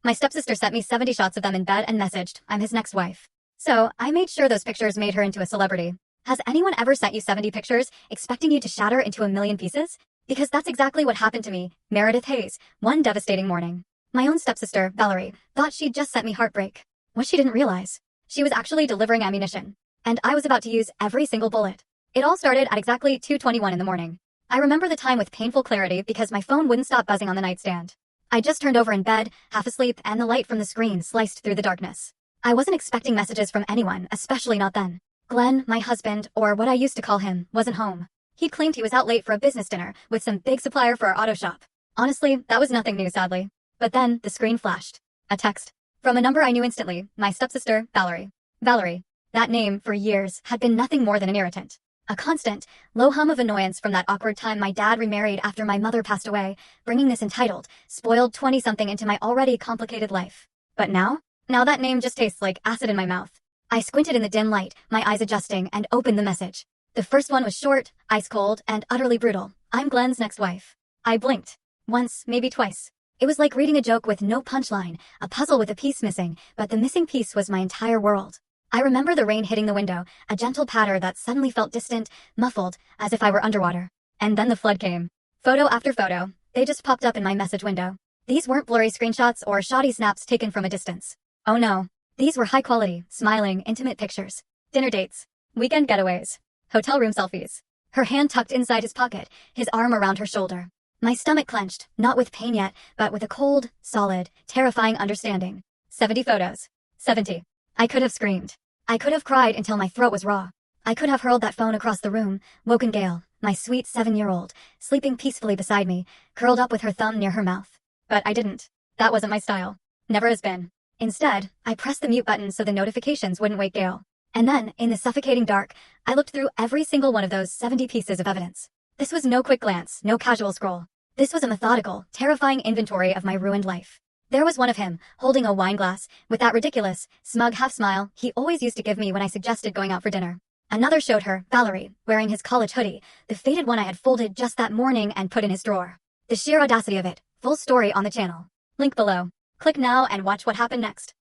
My stepsister sent me 70 shots of them in bed and messaged, I'm his next wife. So, I made sure those pictures made her into a celebrity. Has anyone ever sent you 70 pictures, expecting you to shatter into a million pieces? Because that's exactly what happened to me, Meredith Hayes, one devastating morning. My own stepsister, Valerie, thought she'd just sent me heartbreak. What she didn't realize, she was actually delivering ammunition. And I was about to use every single bullet. It all started at exactly 2:21 in the morning. I remember the time with painful clarity because my phone wouldn't stop buzzing on the nightstand. I just turned over in bed, half asleep, and the light from the screen sliced through the darkness. I wasn't expecting messages from anyone, especially not then. Glenn, my husband, or what I used to call him, wasn't home. He claimed he was out late for a business dinner with some big supplier for our auto shop. Honestly, that was nothing new, sadly. But then, the screen flashed. A text. From a number I knew instantly, my stepsister, Valerie. Valerie. That name, for years, had been nothing more than an irritant. A constant, low hum of annoyance from that awkward time my dad remarried after my mother passed away, bringing this entitled, spoiled 20-something into my already complicated life. But now? Now that name just tastes like acid in my mouth. I squinted in the dim light, my eyes adjusting, and opened the message. The first one was short, ice-cold, and utterly brutal. I'm Glenn's next wife. I blinked. Once, maybe twice. It was like reading a joke with no punchline, a puzzle with a piece missing, but the missing piece was my entire world. I remember the rain hitting the window, a gentle patter that suddenly felt distant, muffled, as if I were underwater. And then the flood came. Photo after photo, they just popped up in my message window. These weren't blurry screenshots or shoddy snaps taken from a distance. Oh no. These were high-quality, smiling, intimate pictures. Dinner dates. Weekend getaways. Hotel room selfies. Her hand tucked inside his pocket, his arm around her shoulder. My stomach clenched, not with pain yet, but with a cold, solid, terrifying understanding. 70 photos. 70. I could have screamed. I could have cried until my throat was raw. I could have hurled that phone across the room, woken Gail, my sweet 7-year-old, sleeping peacefully beside me, curled up with her thumb near her mouth. But I didn't. That wasn't my style. Never has been. Instead, I pressed the mute button so the notifications wouldn't wake Gail. And then, in the suffocating dark, I looked through every single one of those 70 pieces of evidence. This was no quick glance, no casual scroll. This was a methodical, terrifying inventory of my ruined life. There was one of him, holding a wine glass, with that ridiculous, smug half-smile he always used to give me when I suggested going out for dinner. Another showed her, Valerie, wearing his college hoodie, the faded one I had folded just that morning and put in his drawer. The sheer audacity of it, full story on the channel. Link below. Click now and watch what happened next.